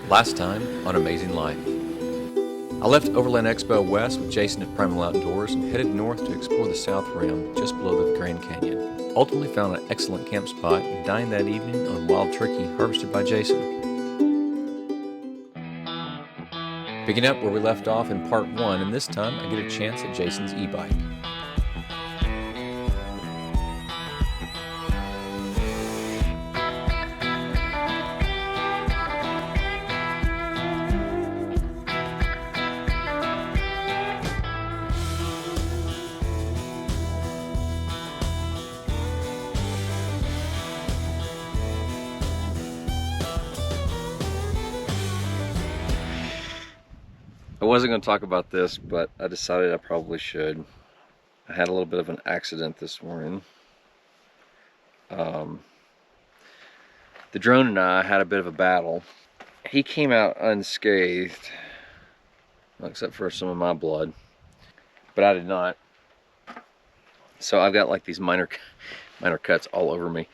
Last time on Amazing Life. I left Overland Expo West with Jason at Primal Outdoors and headed north to explore the South Rim just below the Grand Canyon. Ultimately found an excellent camp spot and dined that evening on wild turkey harvested by Jason. Picking up where we left off in part 1, and this time I get a chance at Jason's e-bike. I wasn't going to talk about this, but I decided I probably should. I had a little bit of an accident this morning. The drone and I had a bit of a battle. He came out unscathed, except for some of my blood, but I did not. So I've got like these minor cuts all over me.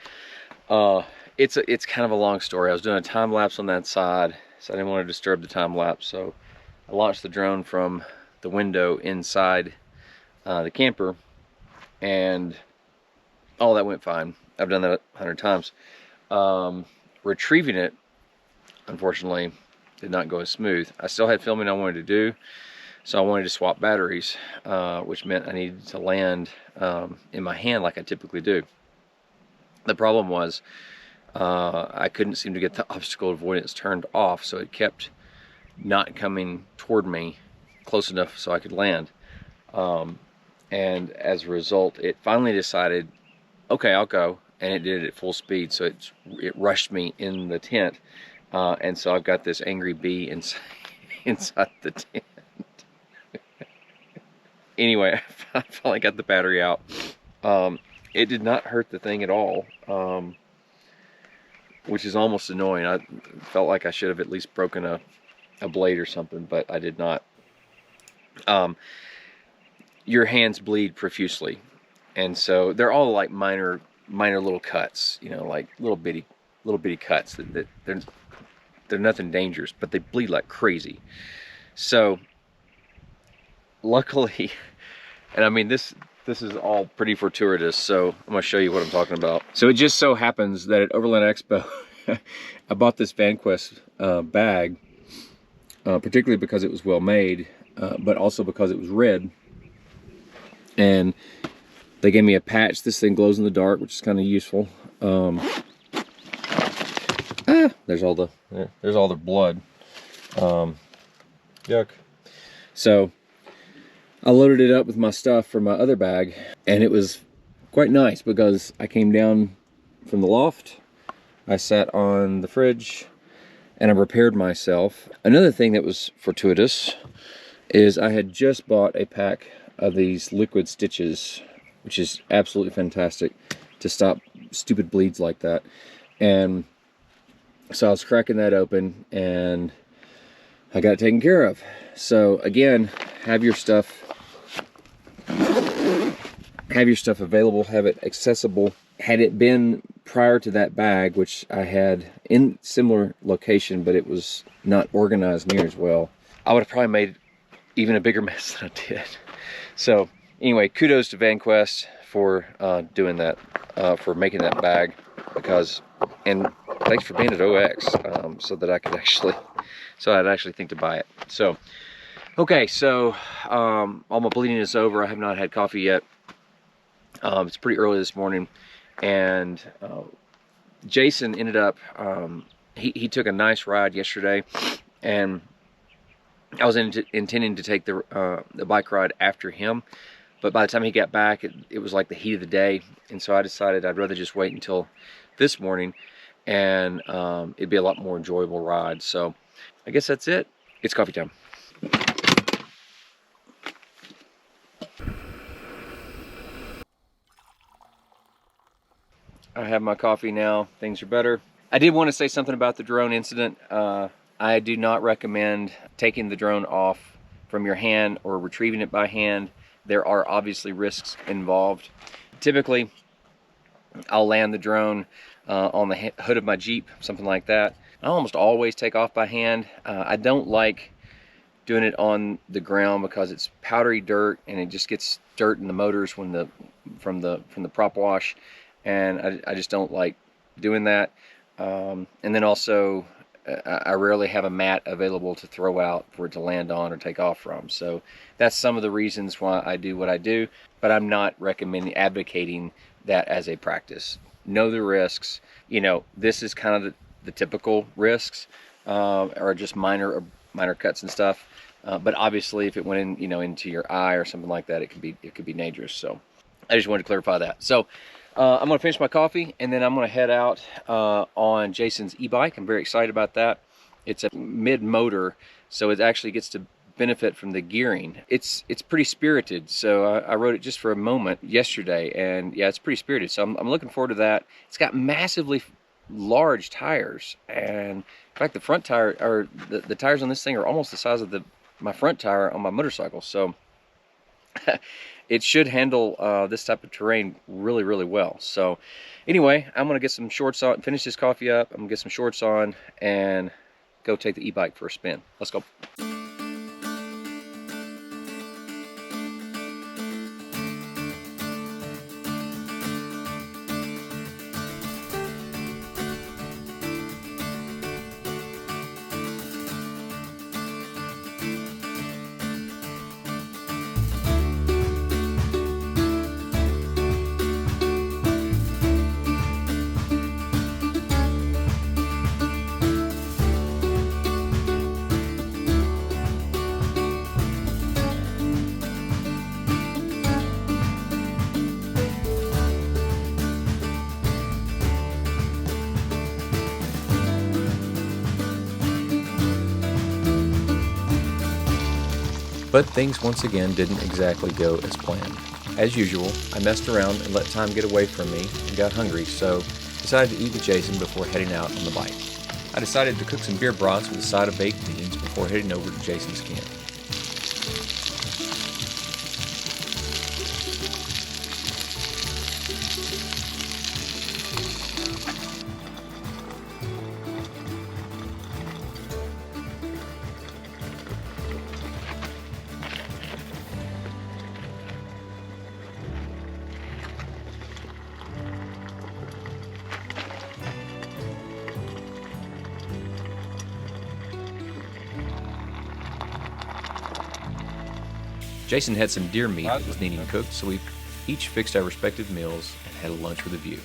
It's kind of a long story. I was doing a time lapse on that side, so I didn't want to disturb the time lapse. So I launched the drone from the window inside the camper, and all that went fine. I've done that 100 times. Retrieving it, unfortunately, did not go as smooth. I still had filming I wanted to do, so I wanted to swap batteries, which meant I needed to land in my hand like I typically do. The problem was I couldn't seem to get the obstacle avoidance turned off, so it kept not coming toward me close enough so I could land. And as a result, it finally decided, okay, I'll go. And it did it at full speed, so it rushed me in the tent. And so I've got this angry bee inside the tent. Anyway, I finally got the battery out. It did not hurt the thing at all, which is almost annoying. I felt like I should have at least broken a blade or something, but I did not. Your hands bleed profusely, and so they're all like minor little cuts, you know, like little bitty cuts that they're nothing dangerous, but they bleed like crazy. So luckily, and I mean this is all pretty fortuitous, so I'm gonna show you what I'm talking about. So it just so happens that at Overland Expo I bought this VanQuest bag, particularly because it was well made, but also because it was red. And they gave me a patch. This thing glows in the dark, which is kind of useful. There's all the blood. Yuck. So I loaded it up with my stuff from my other bag, and it was quite nice because I came down from the loft, I sat on the fridge, and I prepared myself. Another thing that was fortuitous is I had just bought a pack of these liquid stitches, which is absolutely fantastic to stop stupid bleeds like that. And so I was cracking that open and I got it taken care of. So again, have your stuff available, have it accessible. Had it been prior to that bag, which I had in similar location, but it was not organized near as well, I would have probably made even a bigger mess than I did. So anyway, kudos to VanQuest for doing that, for making that bag, and thanks for being at OX, so that I'd actually think to buy it. So, okay, so all my bleeding is over. I have not had coffee yet. It's pretty early this morning, and Jason ended up, he took a nice ride yesterday, and I was intending to take the bike ride after him, but by the time he got back, it was like the heat of the day, and so I decided I'd rather just wait until this morning, and it'd be a lot more enjoyable ride. So I guess that's it. It's coffee time. I have my coffee now. Things are better. I did want to say something about the drone incident. I do not recommend taking the drone off from your hand or retrieving it by hand. There are obviously risks involved. Typically, I'll land the drone on the hood of my Jeep, something like that. I almost always take off by hand. I don't like doing it on the ground because it's powdery dirt and it just gets dirt in the motors when from the prop wash, and I just don't like doing that. And then also I rarely have a mat available to throw out for it to land on or take off from. So that's some of the reasons why I do what I do, but I'm not advocating that as a practice. Know the risks. You know, this is kind of the typical risks, or just minor cuts and stuff. But obviously, if it went in, you know, into your eye or something like that, it could be dangerous. So I just wanted to clarify that. So I'm gonna finish my coffee and then I'm gonna head out on Jason's e-bike. I'm very excited about that. It's a mid motor, so it actually gets to benefit from the gearing. It's pretty spirited. So I rode it just for a moment yesterday, and yeah, it's pretty spirited. So I'm looking forward to that. It's got massively large tires, and in fact the front tire, or the tires on this thing are almost the size of my front tire on my motorcycle. So it should handle this type of terrain really, really well. So anyway, I'm gonna get some shorts on, finish this coffee up. I'm gonna get some shorts on and go take the e-bike for a spin. Let's go. But things once again didn't exactly go as planned. As usual, I messed around and let time get away from me and got hungry, so decided to eat with Jason before heading out on the bike. I decided to cook some beer broths with a side of baked beans before heading over to Jason's camp. Jason had some deer meat that was needing cooked, so we each fixed our respective meals and had a lunch with a view.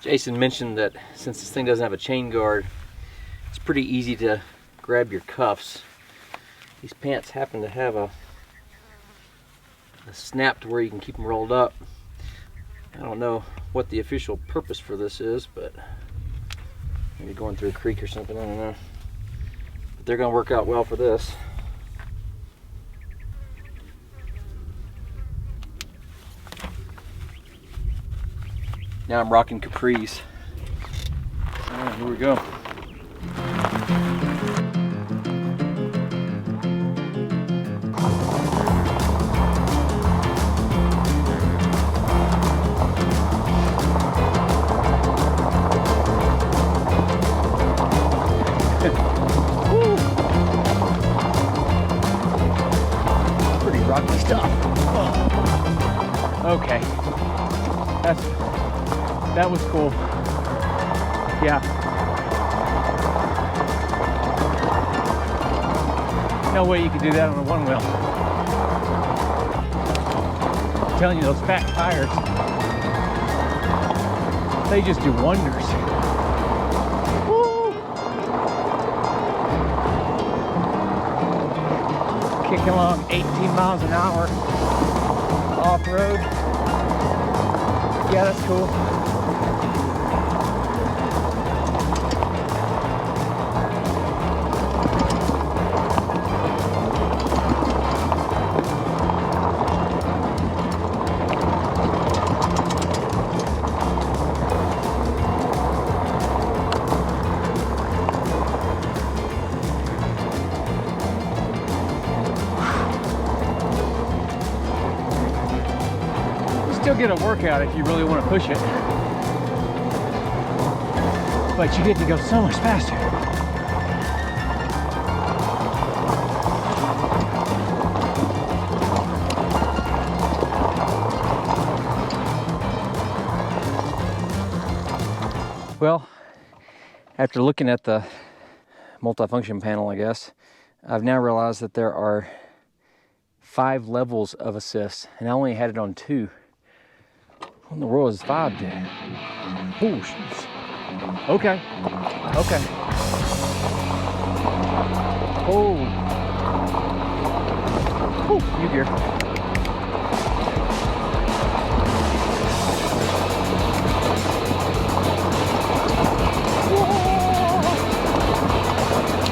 Jason mentioned that since this thing doesn't have a chain guard, it's pretty easy to grab your cuffs. These pants happen to have a snap to where you can keep them rolled up. I don't know what the official purpose for this is, but maybe going through a creek or something, I don't know. But they're gonna work out well for this. Now I'm rocking capris. Alright, here we go. Pretty rocky stuff. Okay. That was cool. Yeah. No way you could do that on a one wheel. I'm telling you, those fat tires. They just do wonders. Woo! Kicking along 18 miles an hour off-road. Yeah, that's cool. Still get a workout if you really want to push it, but you get to go so much faster. Well, after looking at the multifunction panel, I guess, I've now realized that there are 5 levels of assist, and I only had it on 2. What in the world is 5 doing? Oh, jeez. Okay. Okay. Oh. Oh, new gear.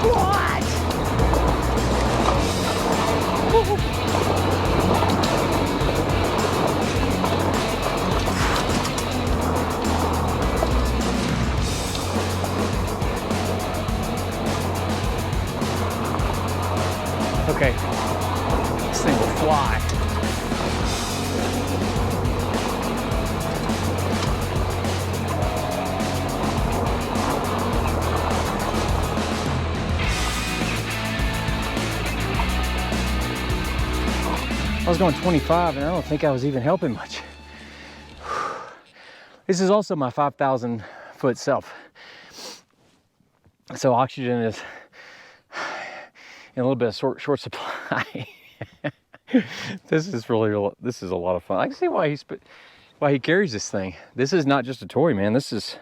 What? Okay, this thing will fly. I was going 25 and I don't think I was even helping much. This is also my 5,000 foot self. So oxygen is in a little bit of short supply. This is a lot of fun. I can see why he carries this thing. This is not just a toy, man. This is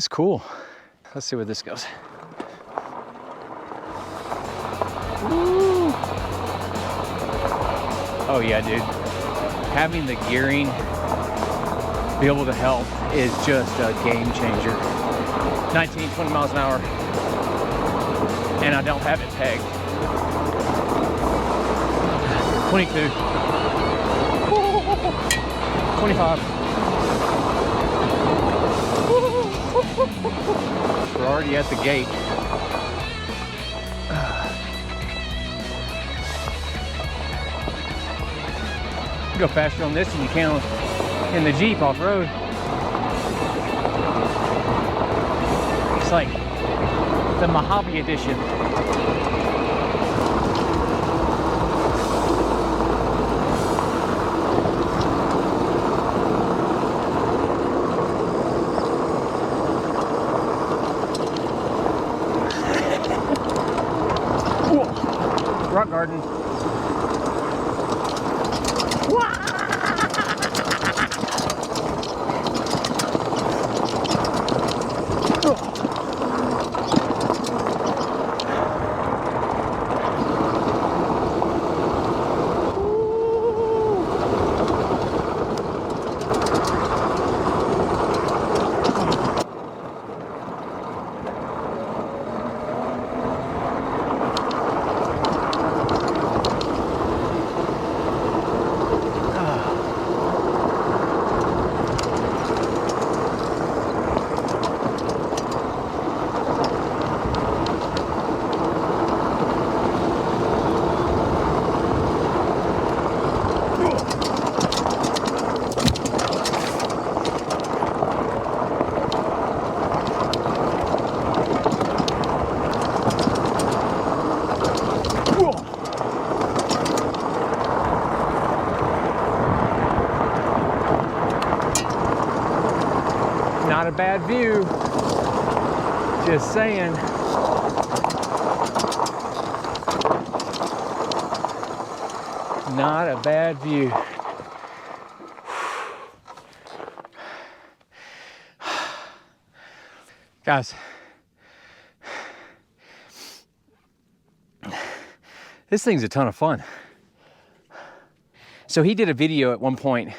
cool. Let's see where this goes. Woo. Oh yeah, dude. Having the gearing be able to help is just a game changer. 19, 20 miles an hour. And I don't have it pegged. 22. 25. We're already at the gate. You go faster on this than you can in the Jeep off-road. It's like the Mojave edition. Rock garden. Not a bad view, just saying. Not a bad view. Guys, this thing's a ton of fun. So he did a video at one point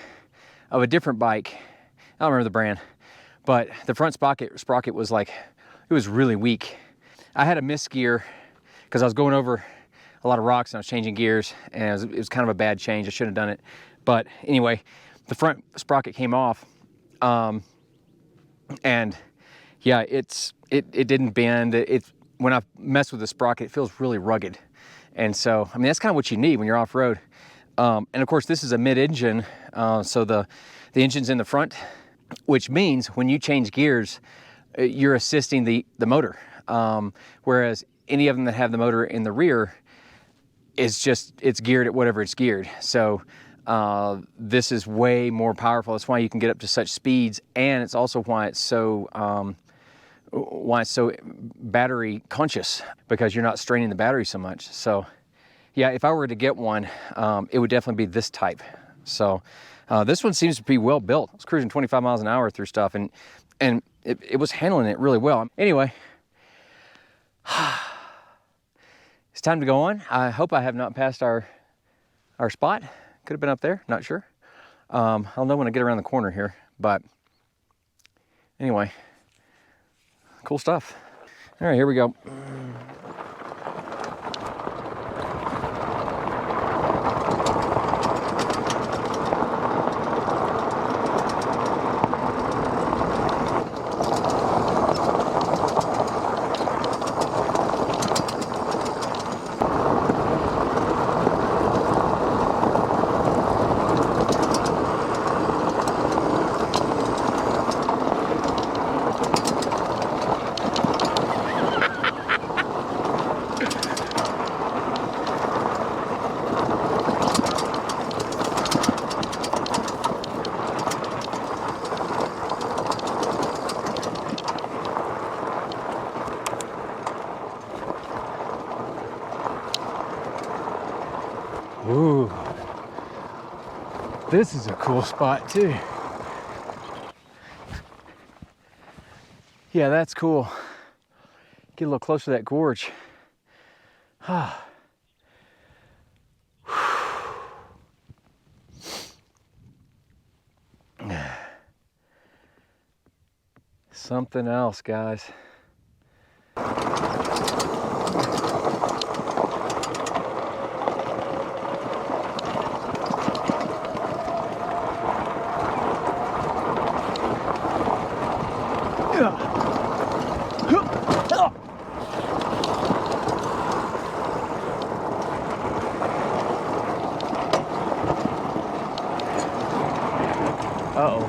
of a different bike. I don't remember the brand, but the front sprocket was like, it was really weak. I had a miss gear because I was going over a lot of rocks and I was changing gears, and it was kind of a bad change. I shouldn't have done it. But anyway, the front sprocket came off. And yeah, it didn't bend. When I mess with the sprocket, it feels really rugged. And so, I mean, that's kind of what you need when you're off-road. And of course, this is a mid-engine, so the engine's in the front, which means when you change gears, you're assisting the motor. Whereas any of them that have the motor in the rear, it's geared at whatever it's geared. So this is way more powerful. That's why you can get up to such speeds, and it's also why it's so battery conscious, because you're not straining the battery so much. So yeah, if I were to get one, it would definitely be this type. So this one seems to be well built. I was cruising 25 miles an hour through stuff, and it was handling it really well. Anyway, it's time to go on. I hope I have not passed our spot. Could have been up there, not sure. I'll know when I get around the corner here, but anyway, cool stuff. All right, here we go. Ooh, this is a cool spot too. Yeah, that's cool. Get a little closer to that gorge. Something else, guys. Uh-oh.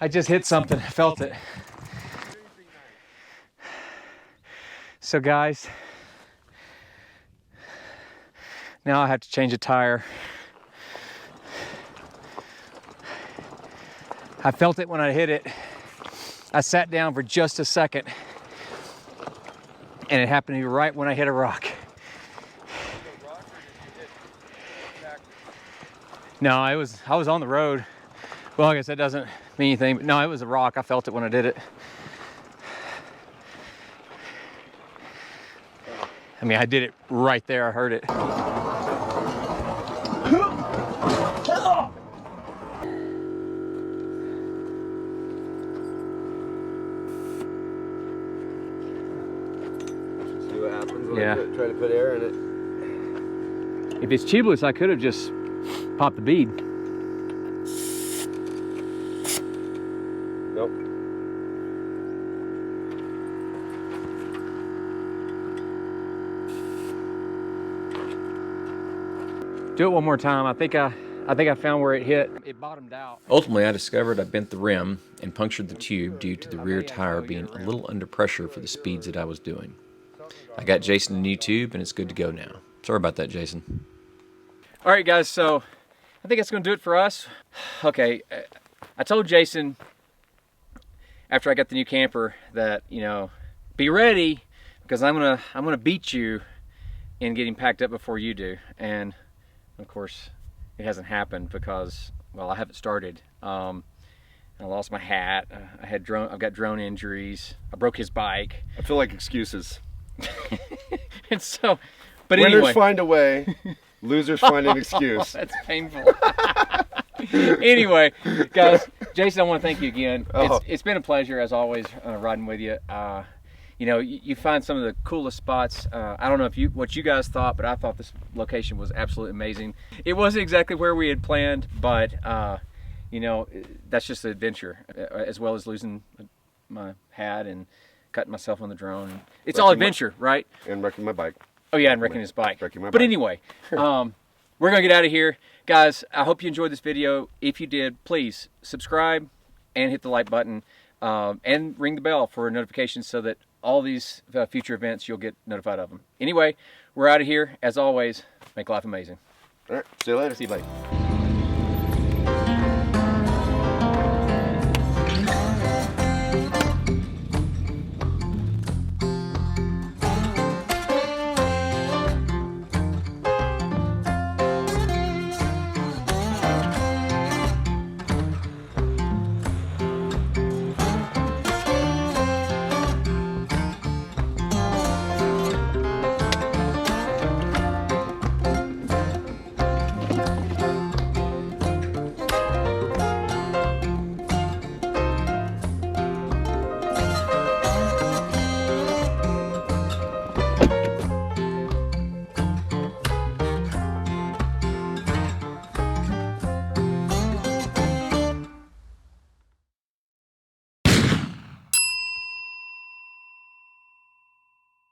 I just hit something, felt it. So guys, now I have to change a tire. I felt it when I hit it. I sat down for just a second, and it happened to be right when I hit a rock. No, I was on the road. Well, I guess that doesn't mean anything, but no, it was a rock. I felt it when I did it. I mean, I did it right there. I heard it. See what happens when Yeah. I try to put air in it. If it's tubeless, I could have just popped the bead. Nope. Do it one more time. I think I found where it hit. It bottomed out. Ultimately, I discovered I bent the rim and punctured the tube due to the rear tire being a little under pressure for the speeds that I was doing. I got Jason a new tube and it's good to go now. Sorry about that, Jason. All right, guys, so I think that's gonna do it for us. Okay, I told Jason after I got the new camper that, you know, be ready because I'm gonna beat you in getting packed up before you do. And of course, it hasn't happened because, well, I haven't started. I I lost my hat. I've got drone injuries. I broke his bike. I feel like excuses. And so, but Winners anyway. find a way, losers find an excuse. That's painful. Anyway, guys, Jason, I want to thank you again. It's been a pleasure as always riding with you. You know, you find some of the coolest spots. I don't know what you guys thought, but I thought this location was absolutely amazing. It wasn't exactly where we had planned, but you know, that's just an adventure, as well as losing my hat and cutting myself on the drone. It's all adventure, right? And wrecking my bike. Oh yeah, and wrecking his bike. Wrecking my but bike. Anyway, we're gonna get out of here. Guys, I hope you enjoyed this video. If you did, please subscribe and hit the like button and ring the bell for notifications so that all these future events, you'll get notified of them. Anyway, we're out of here. As always, make life amazing. All right, see you later. See you later.